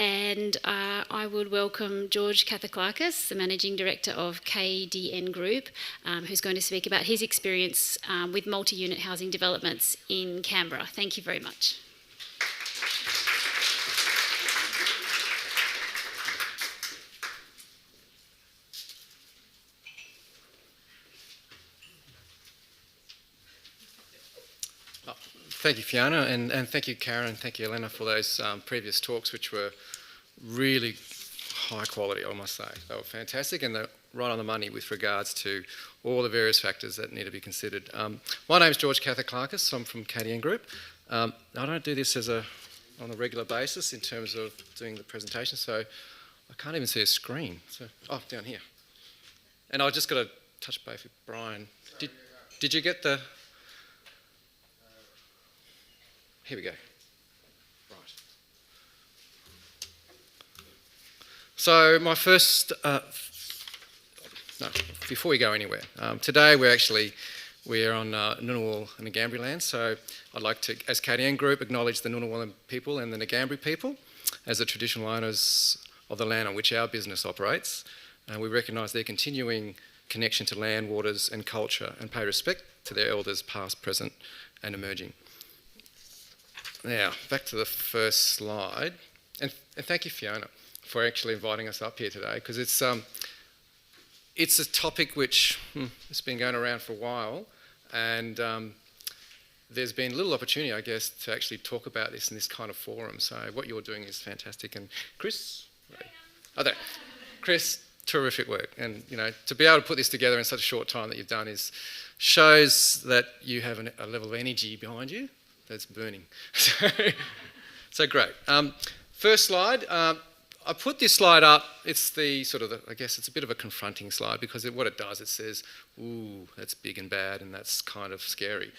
And I would welcome George Katheklakis, the Managing Director of KDN Group, who's going to speak about his experience with multi-unit housing developments in Canberra. Thank you very much. Thank you, Fiona, and thank you, Karen, and thank you, Elena, for those previous talks, which were really high quality, I must say. They were fantastic, and they're right on the money with regards to all the various factors that need to be considered. My name's George Katheklakis. I'm from KDN Group. I don't do this on a regular basis in terms of doing the presentation, so I can't even see a screen. So, down here. And I just got to touch base with Brian. Did you get the... Here we go. Right. So my first... before we go anywhere, today we're on Ngunnawal and Ngambri land, so I'd like to, as KDN Group, acknowledge the Ngunnawal people and the Ngambri people as the traditional owners of the land on which our business operates. We recognise their continuing connection to land, waters and culture, and pay respect to their elders past, present and emerging. Now, back to the first slide, and thank you, Fiona, for actually inviting us up here today, because it's a topic which has been going around for a while, and there's been little opportunity, I guess, to actually talk about this in this kind of forum. So what you're doing is fantastic, and Chris, Chris, terrific work, and to be able to put this together in such a short time that you've done shows that you have a level of energy behind you that's burning. So great. First slide. I put this slide up. It's I guess it's a bit of a confronting slide, because what it does, it says, "Ooh, that's big and bad, and that's kind of scary,"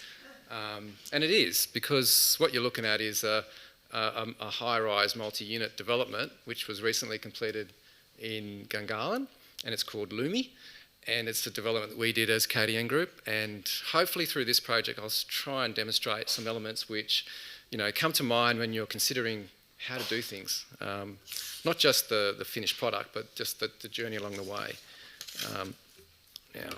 and it is, because what you're looking at is a high-rise multi-unit development which was recently completed in Ngunnawal, and it's called Lumi. And it's a development that we did as KDN Group, and hopefully through this project I'll try and demonstrate some elements which come to mind when you're considering how to do things. Not just the finished product, but just the journey along the way. Now,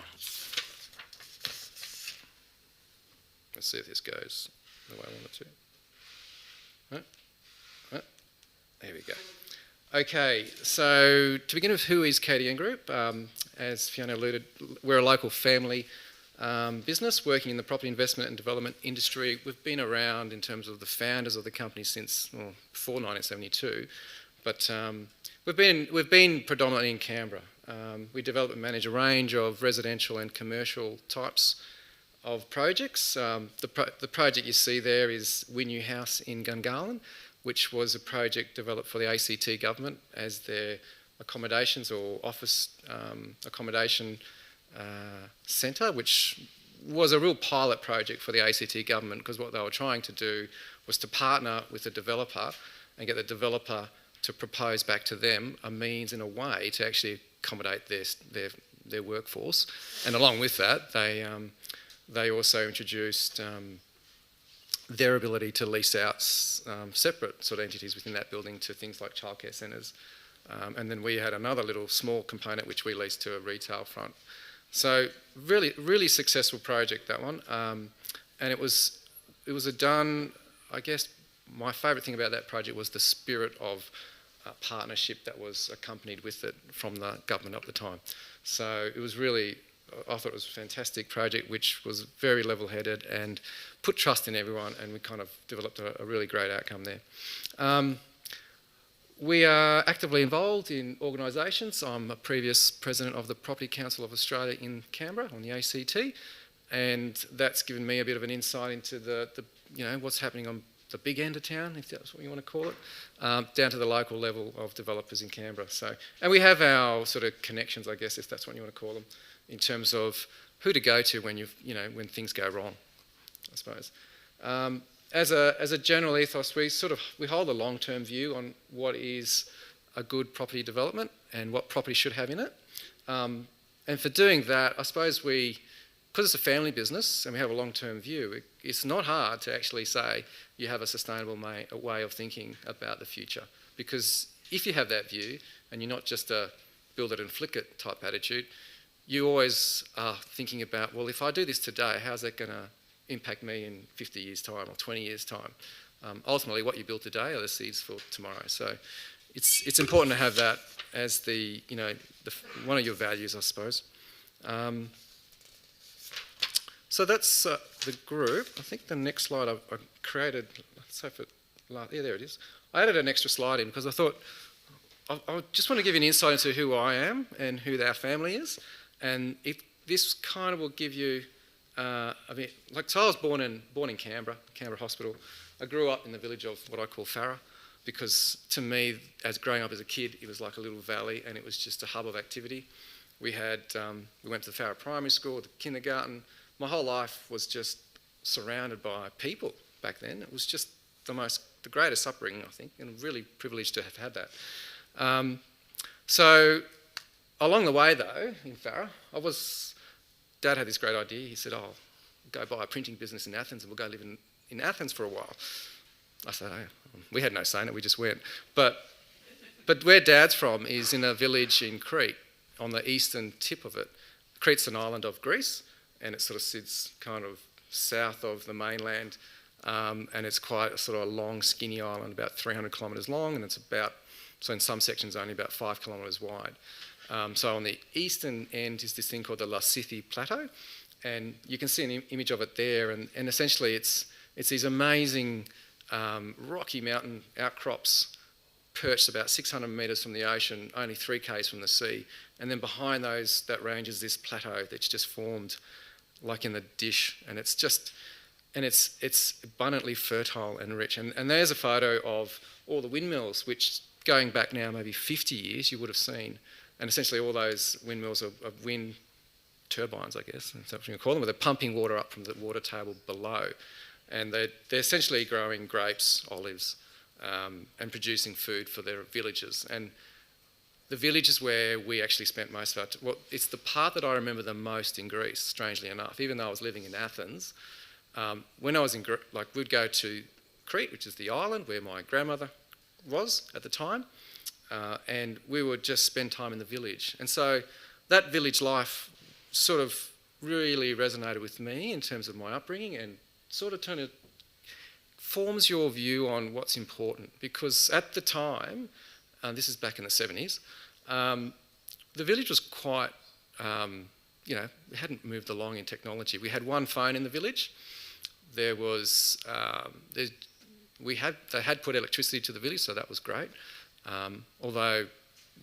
let's see if this goes the way I want it to. There we go. Okay, so to begin with, who is KDN Group? As Fiona alluded, we're a local family business working in the property investment and development industry. We've been around in terms of the founders of the company since before 1972, but we've been predominantly in Canberra. We develop and manage a range of residential and commercial types of projects. The project you see there is Wynyard House in Ngunnawal, which was a project developed for the ACT government as their accommodations or office accommodation centre, which was a real pilot project for the ACT government, because what they were trying to do was to partner with the developer and get the developer to propose back to them a means and a way to actually accommodate their workforce. And along with that, they also introduced their ability to lease out separate sort of entities within that building to things like childcare centres. And then we had another little small component which we leased to a retail front. So really, really successful project, that one. And it was done, I guess my favourite thing about that project was the spirit of partnership that was accompanied with it from the government at the time. So it was really, I thought it was a fantastic project which was very level-headed and put trust in everyone, and we kind of developed a really great outcome there. We are actively involved in organisations. I'm a previous president of the Property Council of Australia in Canberra on the ACT, and that's given me a bit of an insight into the what's happening on the big end of town, if that's what you want to call it, down to the local level of developers in Canberra. So, and we have our sort of connections, I guess, if that's what you want to call them, in terms of who to go to when when things go wrong, I suppose. As a general ethos, we hold a long-term view on what is a good property development and what property should have in it. And for doing that, I suppose because it's a family business and we have a long-term view, it's not hard to actually say you have a sustainable way of thinking about the future. Because if you have that view, and you're not just a build it and flick it type attitude, you always are thinking about, well, if I do this today, how's that going to impact me in 50 years' time or 20 years' time? Ultimately, what you build today are the seeds for tomorrow. So it's important to have that as the one of your values, I suppose. So that's the group. I think the next slide I created, there it is. I added an extra slide in because I thought I just want to give you an insight into who I am and who our family is. And this kind of will give you a bit, so I was born in Canberra Hospital. I grew up in the village of what I call Farra, because to me, as growing up as a kid, it was like a little valley and it was just a hub of activity. We went to the Farra Primary School, the kindergarten. My whole life was just surrounded by people back then. It was just the greatest upbringing, I think, and really privileged to have had that. So along the way, though, in Farra, Dad had this great idea. He said, go buy a printing business in Athens and we'll go live in Athens for a while. I said, we had no say in it, we just went. But where Dad's from is in a village in Crete, on the eastern tip of it. Crete's an island of Greece, and it sort of sits kind of south of the mainland, and it's quite a sort of long, skinny island, about 300 kilometres long, and so in some sections only about 5 kilometres wide. So on the eastern end is this thing called the Lasithi Plateau, and you can see an image of it there, and essentially it's these amazing rocky mountain outcrops perched about 600 metres from the ocean, only 3 k's from the sea, and then behind that range is this plateau that's just formed like in the dish, and it's abundantly fertile and rich. And there's a photo of all the windmills, which going back now maybe 50 years you would have seen. And essentially all those windmills are wind turbines, I guess, that's what you can call them, where they're pumping water up from the water table below. And they're essentially growing grapes, olives, and producing food for their villages. And the village is where we actually spent most of it's the part that I remember the most in Greece, strangely enough, even though I was living in Athens. When I was in we'd go to Crete, which is the island where my grandmother was at the time, and we would just spend time in the village. And so that village life sort of really resonated with me in terms of my upbringing, and sort of forms your view on what's important. Because at the time, this is back in the 70s, the village was quite, we hadn't moved along in technology. We had one phone in the village. There was, they had put electricity to the village, so that was great. Although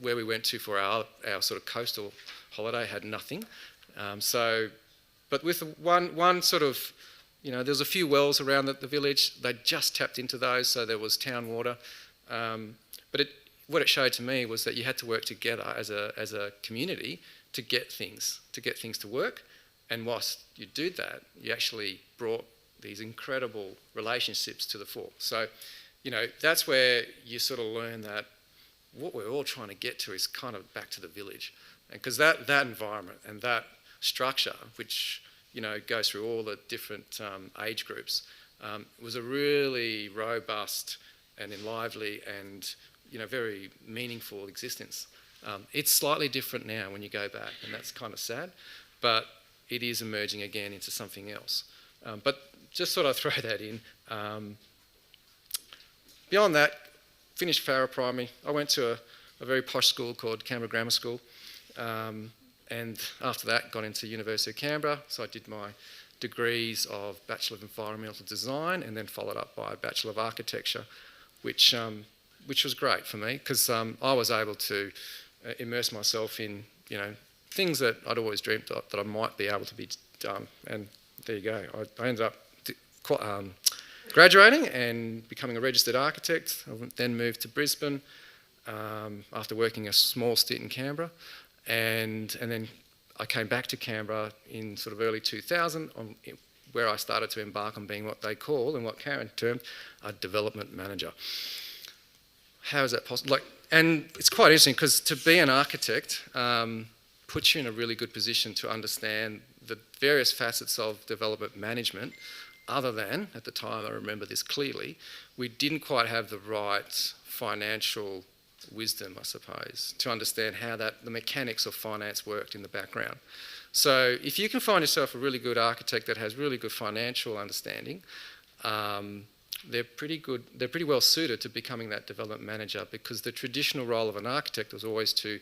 where we went to for our sort of coastal holiday had nothing. But with one sort of, there was a few wells around the village. They just tapped into those, so there was town water. But what it showed to me was that you had to work together as a community to get things to work. And whilst you did that, you actually brought these incredible relationships to the fore. So, that's where you sort of learn that what we're all trying to get to is kind of back to the village. Because that environment and that structure, which, goes through all the different age groups, was a really robust and lively and, very meaningful existence. It's slightly different now when you go back, and that's kind of sad, but it is emerging again into something else. But just sort of throw that in. Beyond that, finished Farra Primary. I went to a very posh school called Canberra Grammar School, and after that got into University of Canberra. So I did my degrees of Bachelor of Environmental Design and then followed up by a Bachelor of Architecture, which was great for me because I was able to immerse myself in things that I'd always dreamt of, that I might be able to be done. And there you go. I ended up graduating and becoming a registered architect. I then moved to Brisbane after working a small stint in Canberra, and then I came back to Canberra in sort of early 2000, where I started to embark on being what they call, and what Karen termed, a development manager. How is that possible? And it's quite interesting because to be an architect puts you in a really good position to understand the various facets of development management, other than, at the time I remember this clearly, we didn't quite have the right financial wisdom, I suppose, to understand how the mechanics of finance worked in the background. So if you can find yourself a really good architect that has really good financial understanding, they're pretty well suited to becoming that development manager, because the traditional role of an architect was always to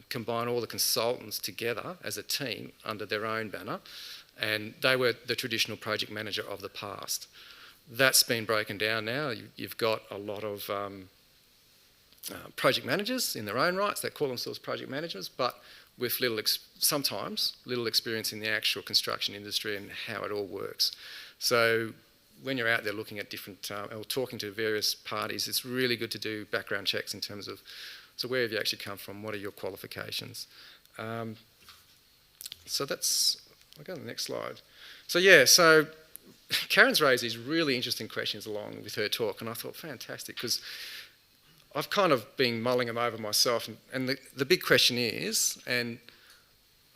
combine all the consultants together as a team under their own banner, and they were the traditional project manager of the past. That's been broken down now. You've got a lot of project managers in their own rights that call themselves project managers, but with sometimes little experience in the actual construction industry and how it all works. So when you're out there looking at different, or talking to various parties, it's really good to do background checks in terms of, so where have you actually come from? What are your qualifications? So that's, I'll go to the next slide. So yeah, so Karen's raised these really interesting questions along with her talk, and I thought, fantastic, because I've kind of been mulling them over myself, and the big question is, and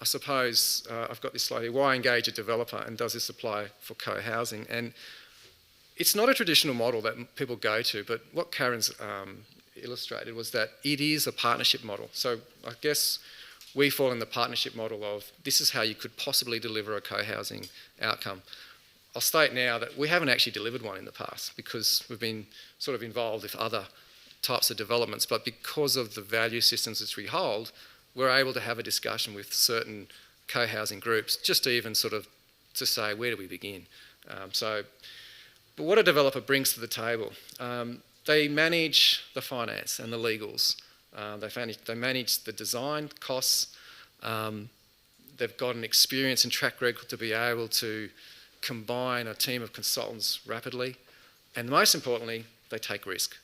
I suppose I've got this slide here, why engage a developer, and does this apply for co-housing? And it's not a traditional model that people go to, but what Karen's illustrated was that it is a partnership model. So I guess we fall in the partnership model of this is how you could possibly deliver a co-housing outcome. I'll state now that we haven't actually delivered one in the past because we've been sort of involved with other types of developments, but because of the value systems which we hold, we're able to have a discussion with certain co-housing groups, just to even sort of to say, where do we begin? But what a developer brings to the table, they manage the finance and the legals. They manage the design costs. They've got an experience and track record to be able to combine a team of consultants rapidly. And most importantly, they take risk.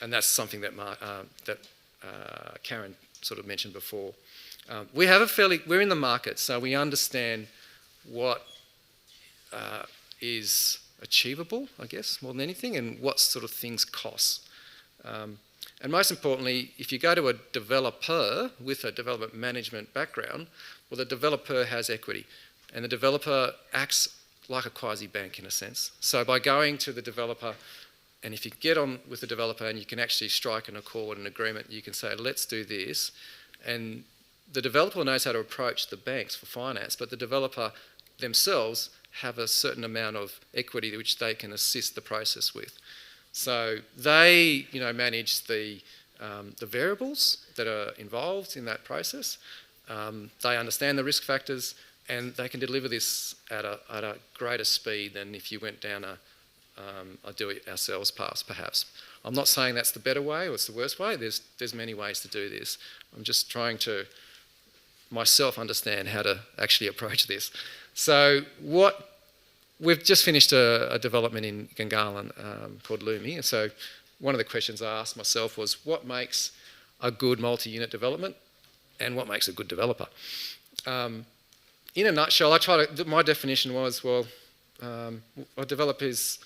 And that's something that Karen sort of mentioned before. We're in the market, so we understand what is achievable, I guess, more than anything, and what sort of things cost. And most importantly, if you go to a developer with a development management background, well, the developer has equity, and the developer acts like a quasi-bank in a sense. So by going to the developer, and if you get on with the developer and you can actually strike an accord, an agreement, you can say, let's do this, and the developer knows how to approach the banks for finance, but the developer themselves have a certain amount of equity which they can assist the process with. So they, manage the variables that are involved in that process. They understand the risk factors, and they can deliver this at a greater speed than if you went down a do-it-ourselves path, perhaps. I'm not saying that's the better way or it's the worst way. There's many ways to do this. I'm just trying to myself understand how to actually approach this. So we've just finished a development in Ngunnawal called Lumi. And so one of the questions I asked myself was, what makes a good multi-unit development and what makes a good developer? In a nutshell, my definition was, a developer is,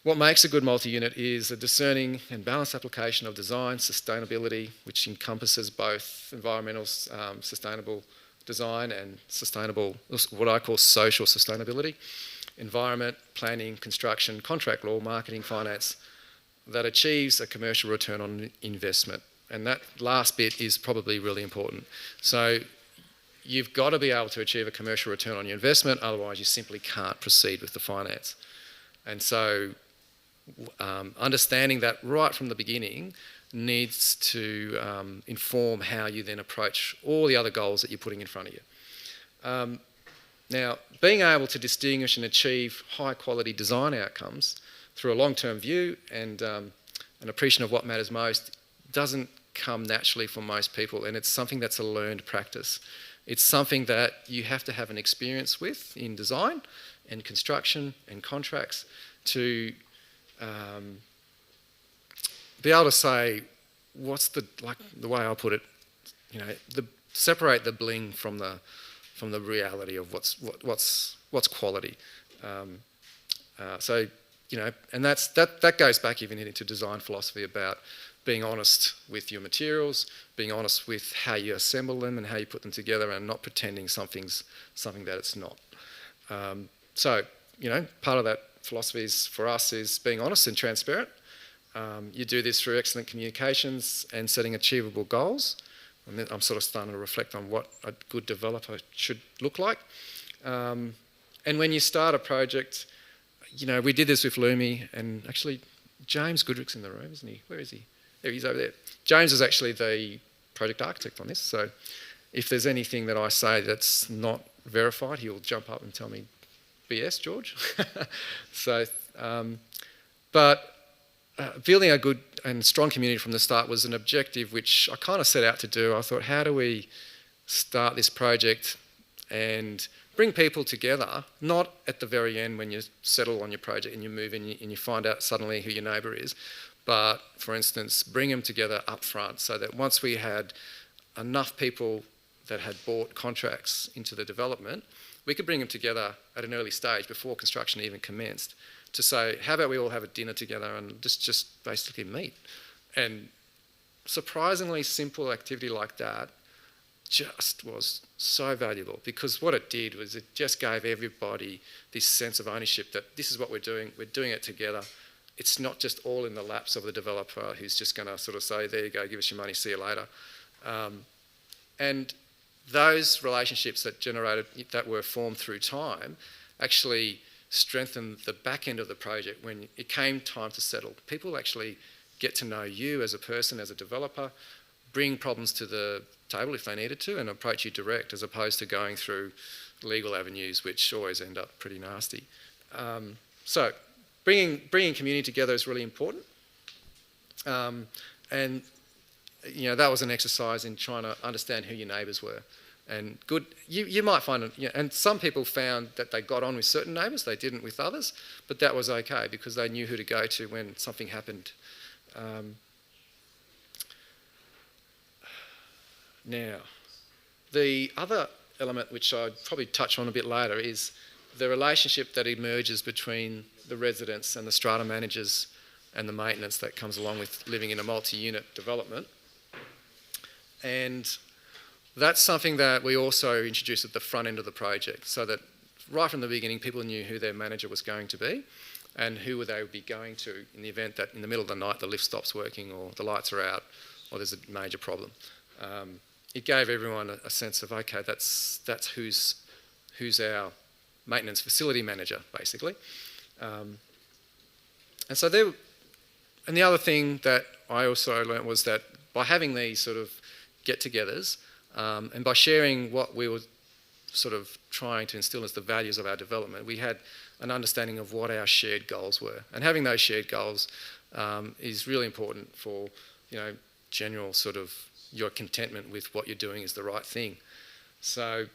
what makes a good multi-unit is a discerning and balanced application of design, sustainability, which encompasses both environmental sustainable design and sustainable, what I call social sustainability, environment, planning, construction, contract law, marketing, finance, that achieves a commercial return on investment. And that last bit is probably really important. So you've got to be able to achieve a commercial return on your investment, otherwise you simply can't proceed with the finance. And so understanding that right from the beginning needs to inform how you then approach all the other goals that you're putting in front of you. Now, being able to distinguish and achieve high quality design outcomes through a long-term view and an appreciation of what matters most doesn't come naturally for most people, and it's something that's a learned practice. It's something that you have to have an experience with in design and construction and contracts to be able to say, what's the way I put it, separate the bling from the reality of what's quality. And that goes back even into design philosophy about being honest with your materials, being honest with how you assemble them and how you put them together, and not pretending something that it's not. So, part of that philosophy for us is being honest and transparent. You do this through excellent communications and setting achievable goals. And then I'm sort of starting to reflect on what a good developer should look like. And when you start a project, we did this with Lumi, and actually James Goodrick's in the room, isn't he? Where is he? There he is, over there. James is actually the project architect on this, so if there's anything that I say that's not verified, he'll jump up and tell me, BS, George. Building a good and strong community from the start was an objective which I kind of set out to do. I thought, how do we start this project and bring people together, not at the very end when you settle on your project and you move in and you find out suddenly who your neighbour is, but, for instance, bring them together up front so that once we had enough people that had bought contracts into the development, we could bring them together at an early stage before construction even commenced to say, how about we all have a dinner together and just basically meet? And surprisingly simple activity like that just was so valuable, because what it did was it just gave everybody this sense of ownership that this is what we're doing it together. It's not just all in the laps of the developer who's just going to sort of say, there you go, give us your money, see you later. And those relationships that were formed through time actually strengthened the back end of the project when it came time to settle. People actually get to know you as a person, as a developer, bring problems to the table if they needed to, and approach you direct, as opposed to going through legal avenues, which always end up pretty nasty. So bringing community together is really important. And that was an exercise in trying to understand who your neighbours were. And you might find, and some people found that they got on with certain neighbours, they didn't with others, but that was okay because they knew who to go to when something happened. Now, the other element which I'd probably touch on a bit later is the relationship that emerges between the residents and the strata managers and the maintenance that comes along with living in a multi-unit development. And that's something that we also introduced at the front end of the project, so that right from the beginning people knew who their manager was going to be and who they would be going to in the event that in the middle of the night the lift stops working or the lights are out or there's a major problem. It gave everyone a sense of, okay, that's who's our maintenance facility manager, basically. And the other thing that I also learnt was that by having these sort of get-togethers and by sharing what we were sort of trying to instill as the values of our development, we had an understanding of what our shared goals were. And having those shared goals is really important for, general sort of your contentment with what you're doing is the right thing. So,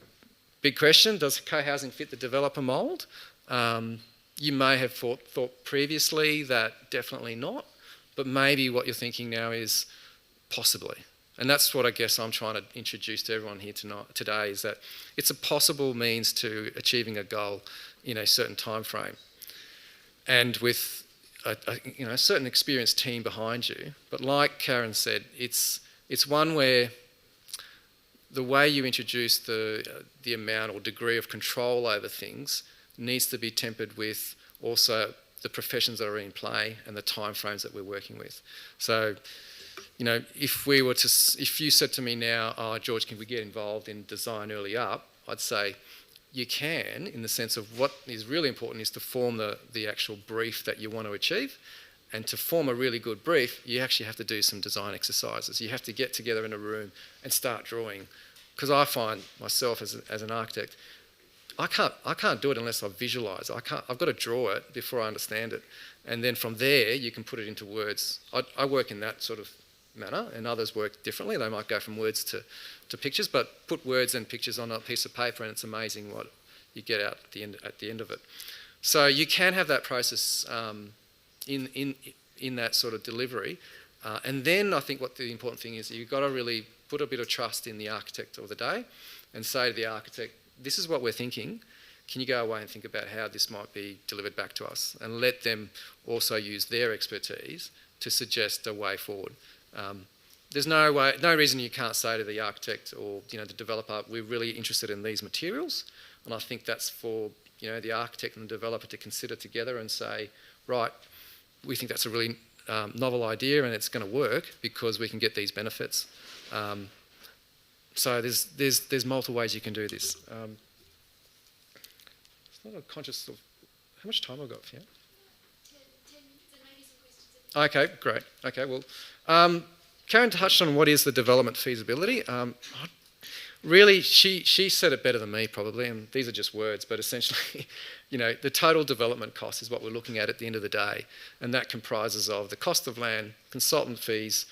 big question, does co-housing fit the developer mould? You may have thought previously that definitely not, but maybe what you're thinking now is possibly. And that's what I guess I'm trying to introduce to everyone here today, is that it's a possible means to achieving a goal in a certain time frame. And with a certain experienced team behind you. But like Karen said, it's one where the way you introduce the amount or degree of control over things needs to be tempered with also the professions that are in play and the timeframes that we're working with. So, if you said to me now, oh, George, can we get involved in design early up? I'd say you can, in the sense of what is really important is to form the actual brief that you want to achieve. And to form a really good brief, you actually have to do some design exercises. You have to get together in a room and start drawing. Because I find myself as an architect, I can't do it unless I visualise. I've got to draw it before I understand it. And then from there, you can put it into words. I work in that sort of manner, and others work differently. They might go from words to pictures, but put words and pictures on a piece of paper, and it's amazing what you get out at the end of it. So you can have that process in that sort of delivery. And then I think what the important thing is, you've got to really put a bit of trust in the architect of the day and say to the architect, this is what we're thinking. Can you go away and think about how this might be delivered back to us? And let them also use their expertise to suggest a way forward. There's no reason you can't say to the architect or the developer, we're really interested in these materials. And I think that's for the architect and the developer to consider together and say, right, we think that's a really novel idea and it's going to work because we can get these benefits. So there's multiple ways you can do this. It's not conscious of how much time I've got for you. 10, maybe some questions. Okay, great. Okay, well, Karen touched on what is the development feasibility. Really, she said it better than me probably, and these are just words, but essentially, the total development cost is what we're looking at the end of the day, and that comprises of the cost of land, consultant fees,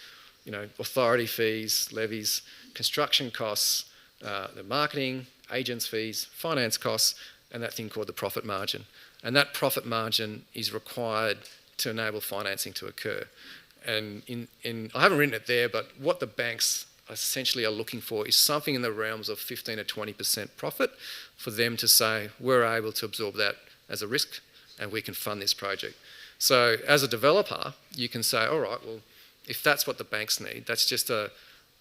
authority fees, levies, construction costs, the marketing, agents fees, finance costs, and that thing called the profit margin. And that profit margin is required to enable financing to occur. And I haven't written it there, but what the banks essentially are looking for is something in the realms of 15 to 20% profit for them to say, we're able to absorb that as a risk and we can fund this project. So as a developer, you can say, all right, well, if that's what the banks need,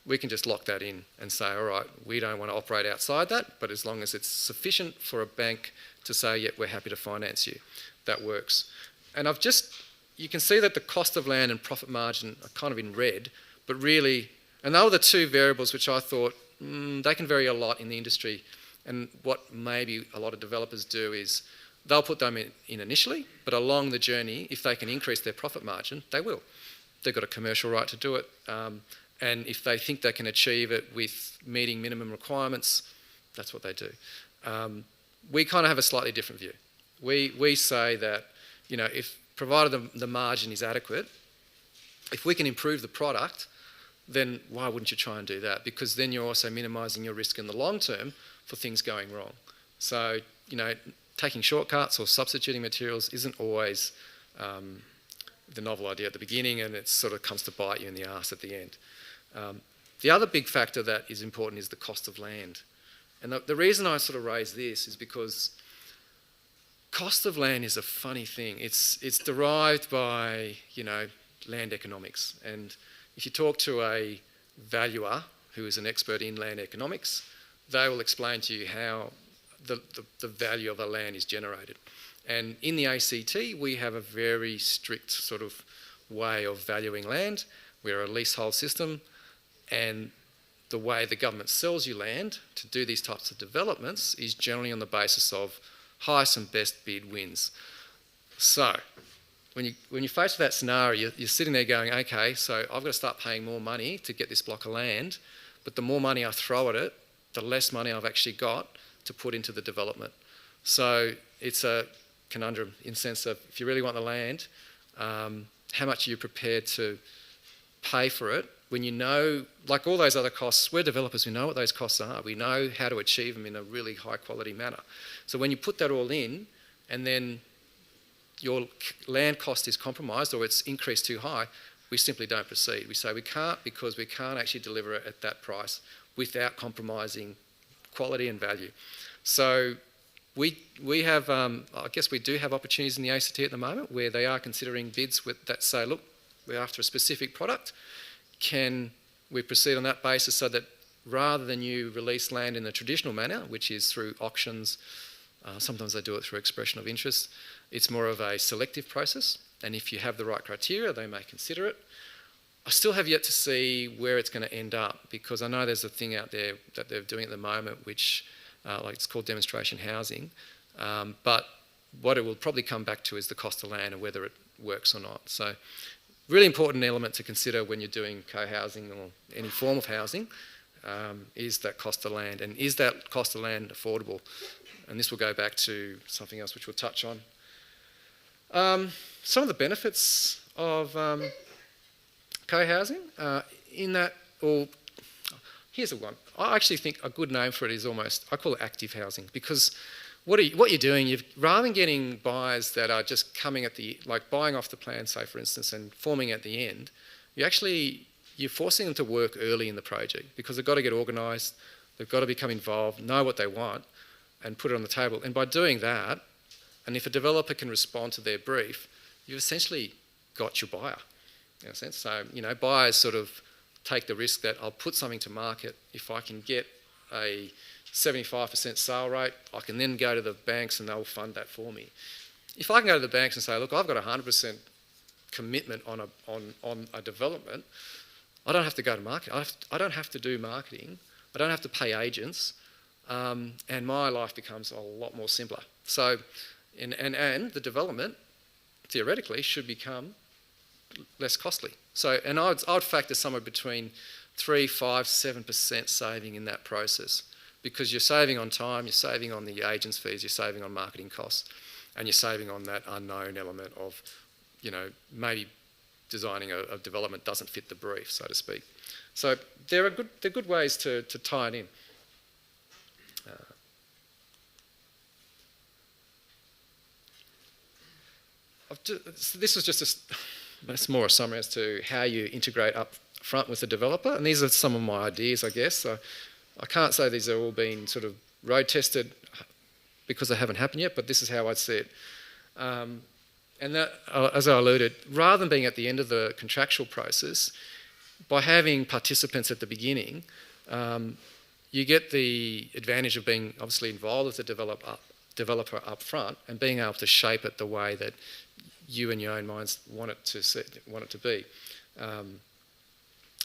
we can just lock that in and say, all right, we don't want to operate outside that, but as long as it's sufficient for a bank to say, yeah, we're happy to finance you, that works. And you can see that the cost of land and profit margin are kind of in red, but really, and they were the two variables which I thought, they can vary a lot in the industry. And what maybe a lot of developers do is they'll put them in initially, but along the journey, if they can increase their profit margin, they will. They've got a commercial right to do it. And if they think they can achieve it with meeting minimum requirements, that's what they do. We kind of have a slightly different view. We say that, if provided the margin is adequate, if we can improve the product, then why wouldn't you try and do that? Because then you're also minimising your risk in the long term for things going wrong. So, taking shortcuts or substituting materials isn't always the novel idea at the beginning, and it sort of comes to bite you in the arse at the end. The other big factor that is important is the cost of land. And the reason I sort of raise this is because cost of land is a funny thing. It's derived by, land economics. And if you talk to a valuer who is an expert in land economics, they will explain to you how the value of a land is generated. And in the ACT, we have a very strict sort of way of valuing land. We're a leasehold system, and the way the government sells you land to do these types of developments is generally on the basis of highest and best bid wins. So when you're faced with that scenario, you're sitting there going, okay, so I've got to start paying more money to get this block of land, but the more money I throw at it, the less money I've actually got to put into the development. So it's a conundrum in the sense of, if you really want the land, how much are you prepared to pay for it when you know, like all those other costs, we're developers, we know what those costs are. We know how to achieve them in a really high quality manner. So when you put that all in and then your land cost is compromised or it's increased too high, we simply don't proceed. We say we can't because we can't actually deliver it at that price without compromising quality and value. So we have, I guess we do have opportunities in the ACT at the moment where they are considering bids that say, look, we're after a specific product. Can we proceed on that basis so that rather than you release land in the traditional manner, which is through auctions, sometimes they do it through expression of interest, it's more of a selective process, and if you have the right criteria, they may consider it. I still have yet to see where it's going to end up, because I know there's a thing out there that they're doing at the moment which it's called demonstration housing, but what it will probably come back to is the cost of land and whether it works or not. So really important element to consider when you're doing co-housing or any form of housing is that cost of land, and is that cost of land affordable? And this will go back to something else which we'll touch on. Some of the benefits of co-housing in that, or here's a one. I actually think a good name for it is I call it active housing, because what you're doing, rather than getting buyers that are just coming like buying off the plan, say for instance, and forming at the end, you're forcing them to work early in the project because they've got to get organised, they've got to become involved, know what they want, and put it on the table. And by doing that, and if a developer can respond to their brief, you've essentially got your buyer, in a sense. So, buyers sort of take the risk that I'll put something to market if I can get a 75% sale rate, I can then go to the banks and they'll fund that for me. If I can go to the banks and say, look, I've got 100% commitment on a development, I don't have to go to market. I don't have to do marketing. I don't have to pay agents, and my life becomes a lot more simpler. So, and the development, theoretically, should become less costly. So, and I'd factor somewhere between 3, 5, 7% saving in that process, because you're saving on time, you're saving on the agents' fees, you're saving on marketing costs, and you're saving on that unknown element of, maybe designing a development doesn't fit the brief, so to speak. So they're good ways to tie it in. This was just that's more a summary as to how you integrate up front with the developer, and these are some of my ideas, I guess. So I can't say these are all been sort of road tested because they haven't happened yet, but this is how I'd see it. And that, as I alluded, rather than being at the end of the contractual process, by having participants at the beginning, you get the advantage of being obviously involved with the developer up front and being able to shape it the way that you in your own minds want it to be.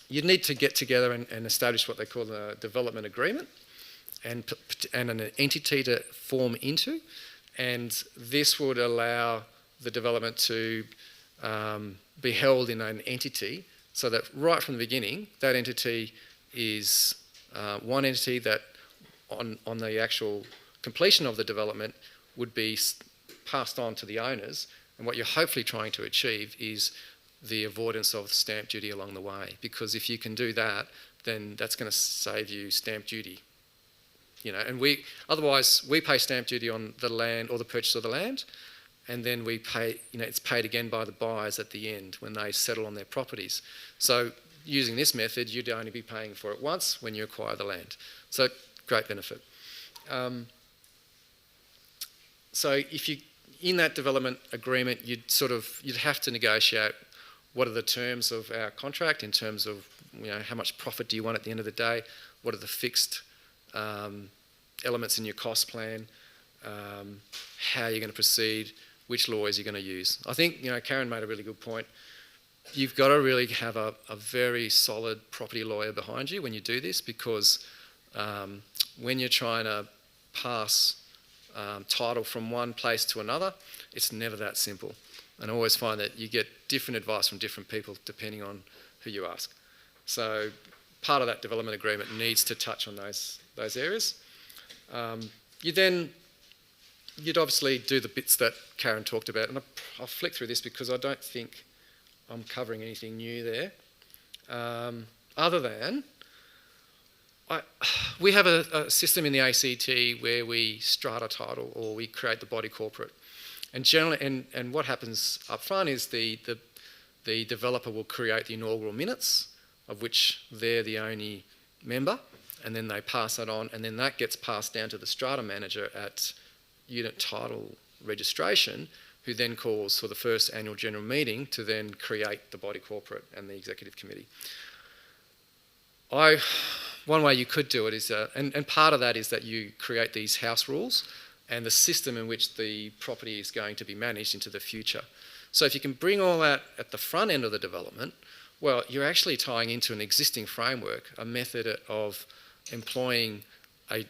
You need to get together and establish what they call a development agreement and an entity to form into, and this would allow the development to be held in an entity, so that right from the beginning, that entity is one entity that on the actual completion of the development would be passed on to the owners, and what you're hopefully trying to achieve is the avoidance of stamp duty along the way, because if you can do that, then that's going to save you stamp duty. And otherwise we pay stamp duty on the land or the purchase of the land, and then we pay, it's paid again by the buyers at the end when they settle on their properties. So using this method, you'd only be paying for it once when you acquire the land. So great benefit. So if you, in that development agreement, you'd have to negotiate what are the terms of our contract in terms of, how much profit do you want at the end of the day? What are the fixed elements in your cost plan? How you're going to proceed? Which lawyers you're going to use? I think, Karen made a really good point. You've got to really have a very solid property lawyer behind you when you do this, because when you're trying to pass title from one place to another, it's never that simple. And I always find that you get different advice from different people depending on who you ask. So part of that development agreement needs to touch on those areas. You'd obviously do the bits that Karen talked about, and I'll flick through this because I don't think I'm covering anything new there. Other than, we have a system in the ACT where we strata title or we create the body corporate. And generally, and what happens up front is the developer will create the inaugural minutes, of which they're the only member, and then they pass that on, and then that gets passed down to the strata manager at unit title registration, who then calls for the first annual general meeting to then create the body corporate and the executive committee. One way you could do it is, and part of that is that you create these house rules and the system in which the property is going to be managed into the future. So if you can bring all that at the front end of the development, well, you're actually tying into an existing framework, a method of employing a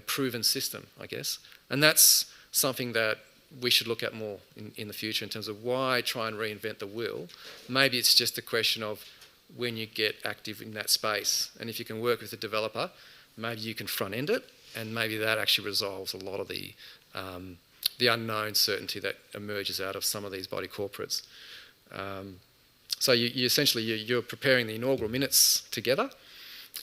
proven system, I guess. And that's something that we should look at more in the future in terms of why try and reinvent the wheel. Maybe it's just a question of when you get active in that space. And if you can work with the developer, maybe you can front end it, and maybe that actually resolves a lot of the unknown certainty that emerges out of some of these body corporates. So you essentially you're preparing the inaugural minutes together,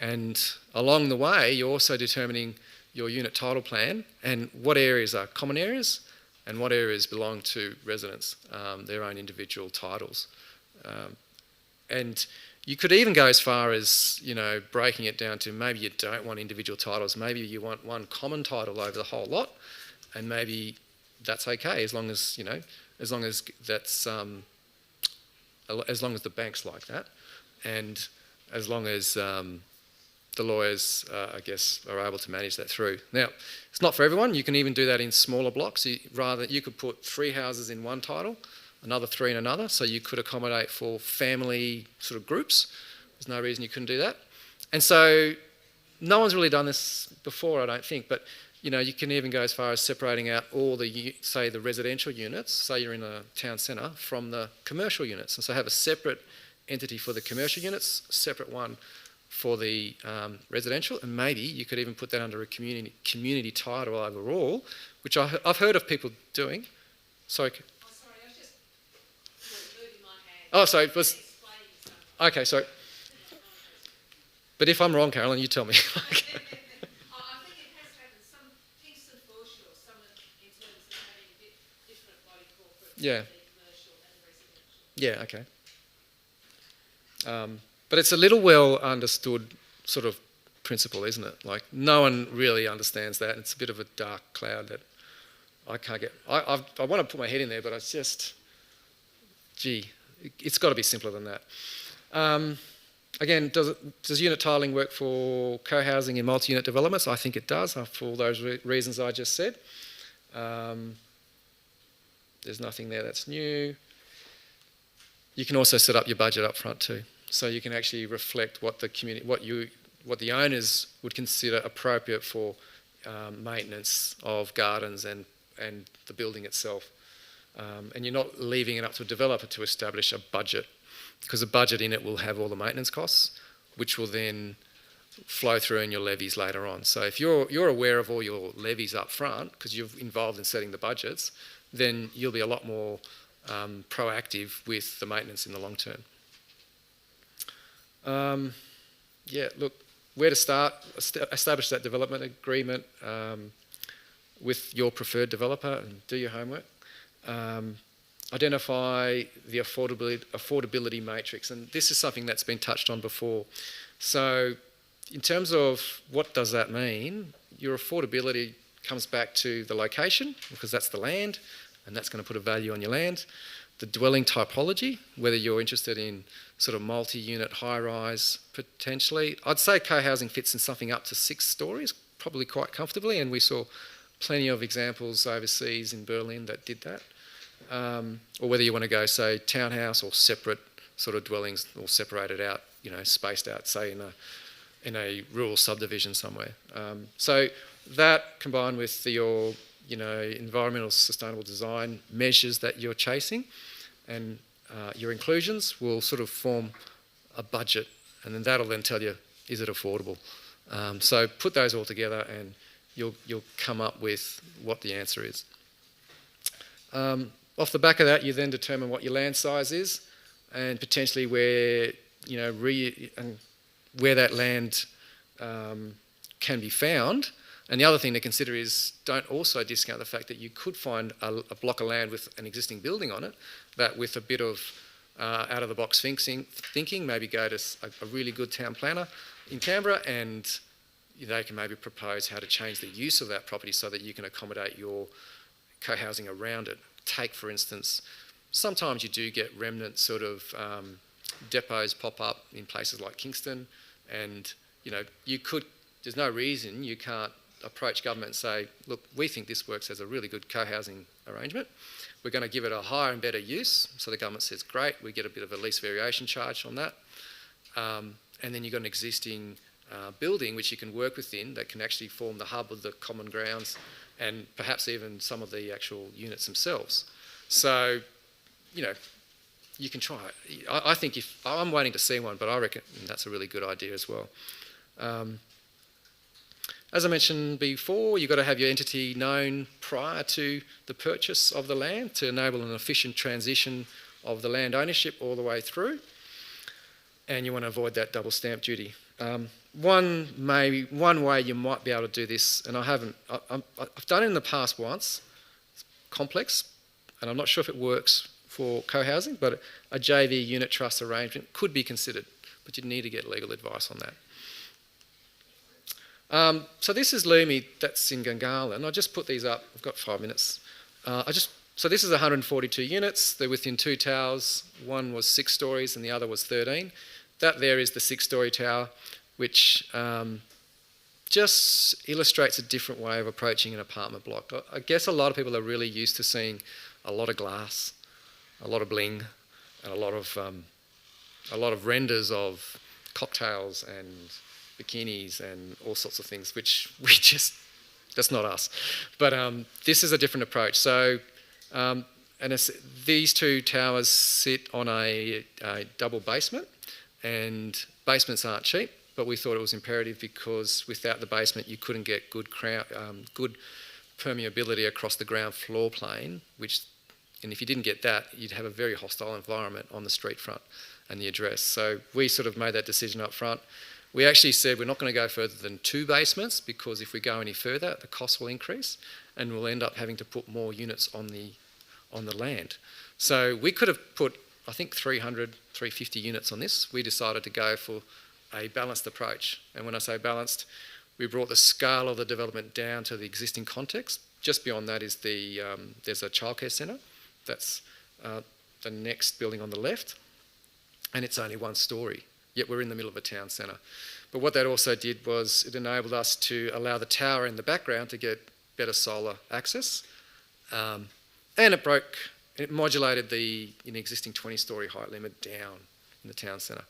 and along the way you're also determining your unit title plan and what areas are common areas and what areas belong to residents, their own individual titles. And you could even go as far as, breaking it down to maybe you don't want individual titles, maybe you want one common title over the whole lot, and maybe that's okay as long as that's as long as the banks like that, and as long as the lawyers, I guess, are able to manage that through. Now, it's not for everyone. You can even do that in smaller blocks. You could put 3 houses in one title, another 3 in another, so you could accommodate for family sort of groups. There's no reason you couldn't do that. And so no one's really done this before, I don't think, but you can even go as far as separating out all the, say, the residential units, say you're in a town centre, from the commercial units. And so have a separate entity for the commercial units, a separate one for the residential, and maybe you could even put that under a community title overall, which I've heard of people doing. Sorry. Oh, sorry, I was just moving my hand. Oh, sorry, it was... Okay, sorry. But if I'm wrong, Carolyn, you tell me. Okay. Yeah. Yeah, okay. But it's a little well understood sort of principle, isn't it? Like, no one really understands that. It's a bit of a dark cloud that I can't get... I want to put my head in there, but it's just... Gee, it's got to be simpler than that. Again, does unit tiling work for co-housing in multi-unit developments? I think it does, for all those reasons I just said. There's nothing there that's new. You can also set up your budget up front too, so you can actually reflect what the community, what the owners would consider appropriate for maintenance of gardens and the building itself. And you're not leaving it up to a developer to establish a budget, because a budget in it will have all the maintenance costs, which will then flow through in your levies later on. So if you're aware of all your levies up front, because you're involved in setting the budgets, then you'll be a lot more proactive with the maintenance in the long term. Yeah, look, where to start? Establish that development agreement with your preferred developer and do your homework. Identify the affordability matrix, and this is something that's been touched on before. So in terms of what does that mean, your affordability comes back to the location, because that's the land, and that's going to put a value on your land. The dwelling typology, whether you're interested in sort of multi-unit high-rise potentially. I'd say co-housing fits in something up to 6 stories, probably quite comfortably, and we saw plenty of examples overseas in Berlin that did that. Or whether you want to go, say, townhouse or separate sort of dwellings, or separated out, spaced out, say, in a rural subdivision somewhere. So that, combined with your environmental sustainable design measures that you're chasing, and your inclusions, will sort of form a budget, and then that'll then tell you, is it affordable? So put those all together and you'll come up with what the answer is. Off the back of that, you then determine what your land size is, and potentially where where that land can be found. And the other thing to consider is, don't also discount the fact that you could find a block of land with an existing building on it, that with a bit of out-of-the-box thinking, maybe go to a really good town planner in Canberra, and they can maybe propose how to change the use of that property so that you can accommodate your co-housing around it. Take, for instance, sometimes you do get remnant sort of depots pop up in places like Kingston, and there's no reason you can't approach government and say, look, we think this works as a really good co-housing arrangement. We're going to give it a higher and better use. So the government says, great, we get a bit of a lease variation charge on that. And then you've got an existing building which you can work within that can actually form the hub of the common grounds, and perhaps even some of the actual units themselves. So, you can try it. I think I'm waiting to see one, but I reckon that's a really good idea as well. As I mentioned before, you've got to have your entity known prior to the purchase of the land to enable an efficient transition of the land ownership all the way through. And you want to avoid that double stamp duty. One way you might be able to do this, and I've done it in the past once. It's complex, and I'm not sure if it works for co-housing, but a JV unit trust arrangement could be considered, but you'd need to get legal advice on that. So this is Lumi, that's in Ngunnawal, and I just put these up. I've got 5 minutes. So this is 142 units. They're within 2 towers. One was 6 stories and the other was 13. That there is the 6-storey tower. which just illustrates a different way of approaching an apartment block. I guess a lot of people are really used to seeing a lot of glass, a lot of bling, and a lot of renders of cocktails and bikinis and all sorts of things, which that's not us. But this is a different approach. So, these two towers sit on a double basement, and basements aren't cheap, but we thought it was imperative because without the basement you couldn't get good permeability across the ground floor plane, and if you didn't get that, you'd have a very hostile environment on the street front and the address. So we sort of made that decision up front. We actually said we're not going to go further than 2 basements because if we go any further, the cost will increase and we'll end up having to put more units on the land. So we could have put, I think, 300, 350 units on this. We decided to go for a balanced approach. And when I say balanced, we brought the scale of the development down to the existing context. Just beyond that is there's a childcare centre. That's the next building on the left. And it's only 1 storey, yet we're in the middle of a town centre. But what that also did was it enabled us to allow the tower in the background to get better solar access. And it modulated the existing 20-storey height limit down in the town centre,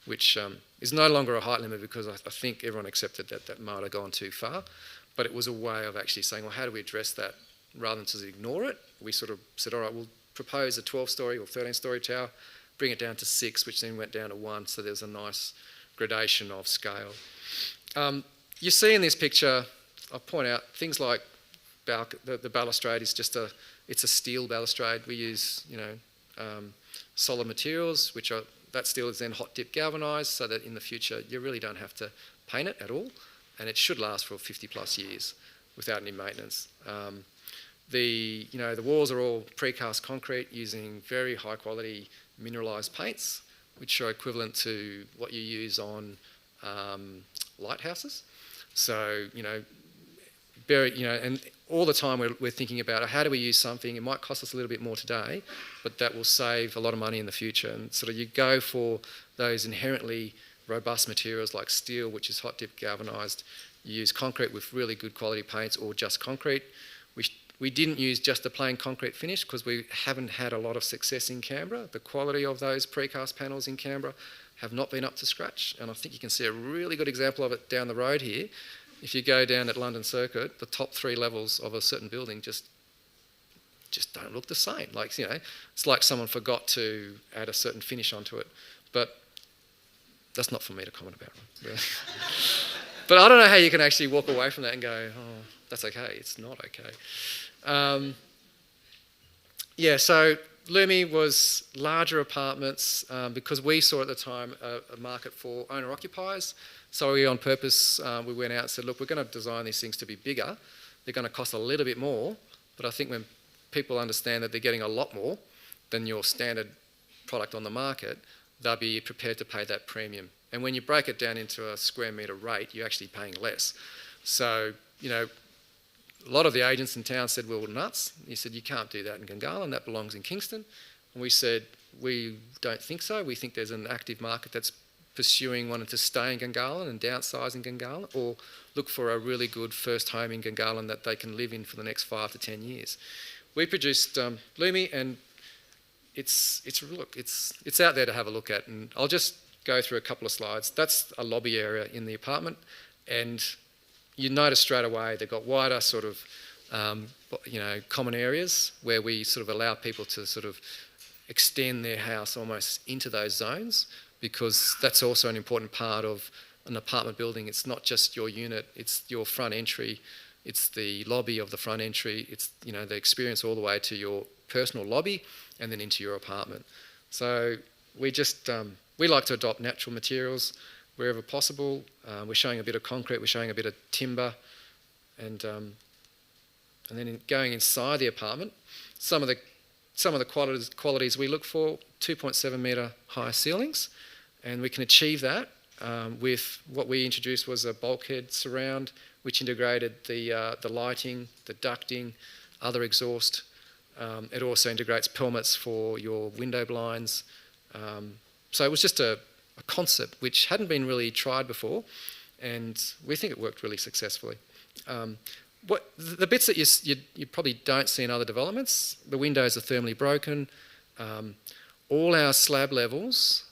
which is no longer a height limit because I think everyone accepted that might have gone too far. But it was a way of actually saying, well, how do we address that? Rather than to ignore it, we sort of said, all right, we'll propose a 12-storey or 13-storey tower, bring it down to 6, which then went down to 1, so there's a nice gradation of scale. You see in this picture, I'll point out things like the balustrade is it's a steel balustrade. We use solid materials, that steel is then hot dip galvanised, so that in the future you really don't have to paint it at all, and it should last for 50 plus years without any maintenance. The walls are all precast concrete using very high quality mineralised paints, which are equivalent to what you use on lighthouses. So, and all the time we're thinking about how do we use something. It might cost us a little bit more today, but that will save a lot of money in the future. And sort of you go for those inherently robust materials like steel, which is hot dip galvanised. You use concrete with really good quality paints or just concrete. We didn't use just a plain concrete finish because we haven't had a lot of success in Canberra. The quality of those precast panels in Canberra have not been up to scratch, and I think you can see a really good example of it down the road here. If you go down at London Circuit, the top 3 levels of a certain building just don't look the same. It's like someone forgot to add a certain finish onto it, but that's not for me to comment about, really. But I don't know how you can actually walk away from that and go, oh, that's okay. It's not okay. So Lumi was larger apartments because we saw at the time a market for owner-occupiers. So we on purpose, we went out and said, look, we're going to design these things to be bigger. They're going to cost a little bit more, but I think when people understand that they're getting a lot more than your standard product on the market, they'll be prepared to pay that premium. And when you break it down into a square metre rate, you're actually paying less. So, a lot of the agents in town said, well, we're nuts. He said, you can't do that in Gungahlin, that belongs in Kingston. And we said, we don't think so. We think there's an active market that's wanting to stay in Gungahlin and downsize in Gungahlin, or look for a really good first home in Gungahlin that they can live in for the next 5 to 10 years. We produced Lumi, and it's out there to have a look at. And I'll just go through a couple of slides. That's a lobby area in the apartment, and you notice straight away they've got wider sort of common areas where we sort of allow people to sort of extend their house almost into those zones, because that's also an important part of an apartment building. It's not just your unit, it's your front entry, it's the lobby of the front entry, it's the experience all the way to your personal lobby and then into your apartment. So we like to adopt natural materials wherever possible. We're showing a bit of concrete, we're showing a bit of timber, and then going inside the apartment, some of the qualities we look for: 2.7 metre high ceilings, and we can achieve that with what we introduced was a bulkhead surround, which integrated the lighting, the ducting, other exhaust. It also integrates pelmets for your window blinds. So it was just a a concept which hadn't been really tried before, and we think it worked really successfully. The bits that you probably don't see in other developments, the windows are thermally broken. All our slab levels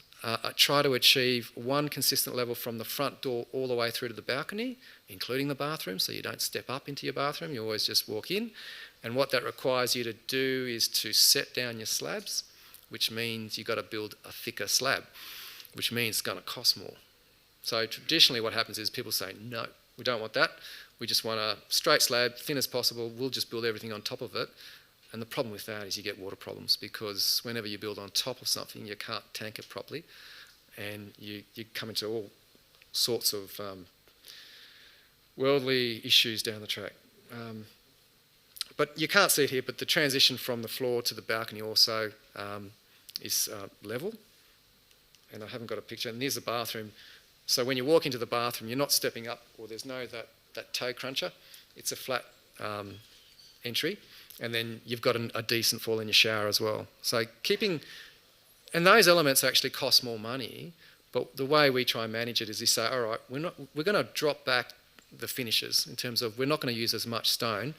try to achieve one consistent level from the front door all the way through to the balcony, including the bathroom, so you don't step up into your bathroom, you always just walk in. And what that requires you to do is to set down your slabs, which means you've got to build a thicker slab, which means it's going to cost more. So traditionally what happens is people say, no, we don't want that. We just want a straight slab, thin as possible, we'll just build everything on top of it. And the problem with that is you get water problems, because whenever you build on top of something, you can't tank it properly, and you come into all sorts of worldly issues down the track. But you can't see it here, but the transition from the floor to the balcony also is level. And I haven't got a picture. And there's the bathroom. So when you walk into the bathroom, you're not stepping up, or there's no that toe cruncher. It's a flat entry. And then you've got a decent fall in your shower as well. So and those elements actually cost more money, but the way we try and manage it is you say, all right, we're going to drop back the finishes in terms of we're not going to use as much stone.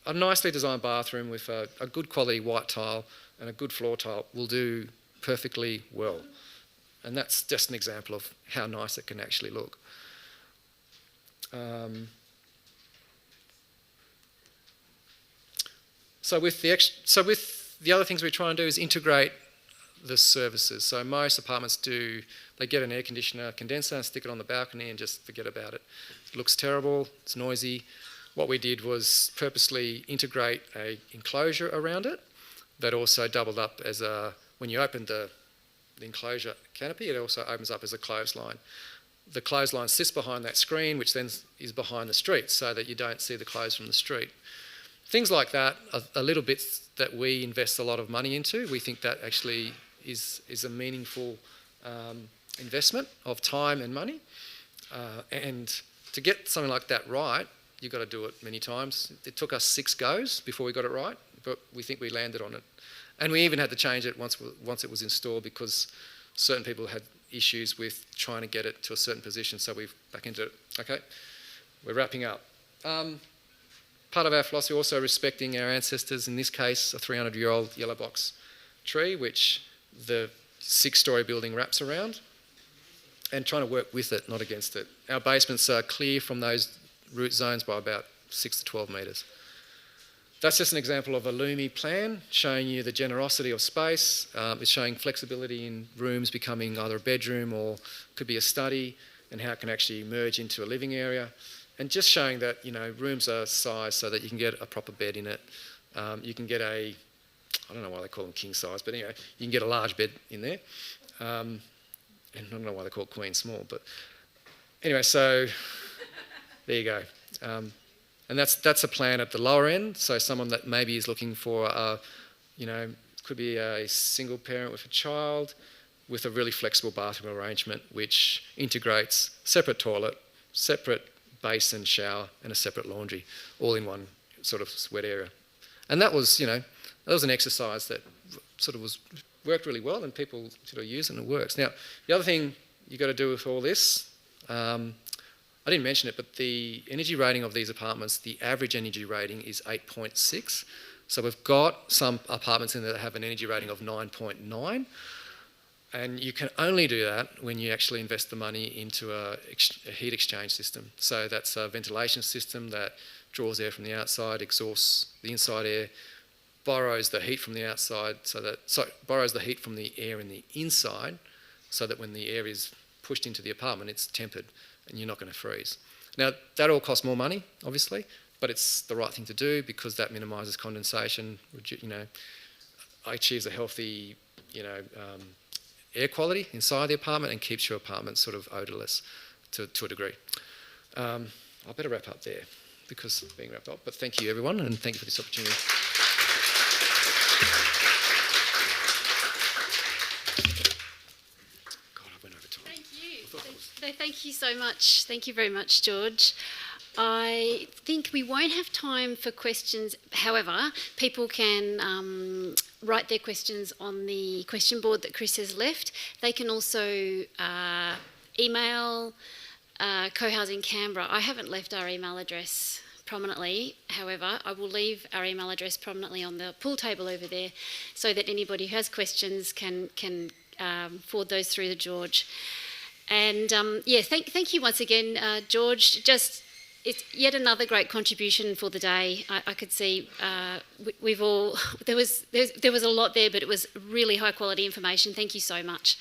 A nicely designed bathroom with a good quality white tile and a good floor tile will do perfectly well. And that's just an example of how nice it can actually look. So with the other things we try and do is integrate the services. So most apartments they get an air conditioner condenser and stick it on the balcony and just forget about it. It looks terrible, it's noisy. What we did was purposely integrate an enclosure around it that also doubled up as when you open the enclosure canopy, it also opens up as a clothesline. The clothesline sits behind that screen, which then is behind the street, so that you don't see the clothes from the street. Things like that are little bits that we invest a lot of money into. We think that actually is a meaningful investment of time and money. And to get something like that right, you've got to do it many times. It took us 6 goes before we got it right, but we think we landed on it. And we even had to change it once it was installed, because certain people had issues with trying to get it to a certain position, so we've back into it. Okay, we're wrapping up. Part of our philosophy also respecting our ancestors, in this case a 300-year-old yellow box tree which the 6-storey building wraps around, and trying to work with it, not against it. Our basements are clear from those root zones by about 6 to 12 metres. That's just an example of a Lumi plan showing you the generosity of space. It's showing flexibility in rooms becoming either a bedroom or could be a study, and how it can actually merge into a living area. And just showing that, rooms are sized so that you can get a proper bed in it. You can get I don't know why they call them king size, but anyway, you can get a large bed in there. And I don't know why they call it queen small, but anyway, so there you go. And that's a plan at the lower end. So someone that maybe is looking for could be a single parent with a child with a really flexible bathroom arrangement which integrates separate toilet, separate basin, shower, and a separate laundry, all in one sort of wet area. And that was an exercise that sort of worked really well, and people sort of use it and it works. Now, the other thing you've got to do with all this, I didn't mention it, but the energy rating of these apartments, the average energy rating is 8.6. So we've got some apartments in there that have an energy rating of 9.9. And you can only do that when you actually invest the money into a heat exchange system. So that's a ventilation system that draws air from the outside, exhausts the inside air, borrows the heat from the outside, borrows the heat from the air in the inside, so that when the air is pushed into the apartment, it's tempered and you're not going to freeze. Now, that all costs more money, obviously, but it's the right thing to do because that minimises condensation, achieves a healthy, air quality inside the apartment and keeps your apartment sort of odourless to a degree. I better wrap up there because it's being wrapped up. But thank you, everyone, and thank you for this opportunity. God, I went over time. Thank you. Thank you so much. Thank you very much, George. I think we won't have time for questions. However, people can write their questions on the question board that Chris has left. They can also email Cohousing Canberra. I haven't left our email address prominently, however, I will leave our email address prominently on the pool table over there so that anybody who has questions can forward those through to George. And thank you once again, George. It's yet another great contribution for the day. I could see there was a lot there, but it was really high quality information. Thank you so much.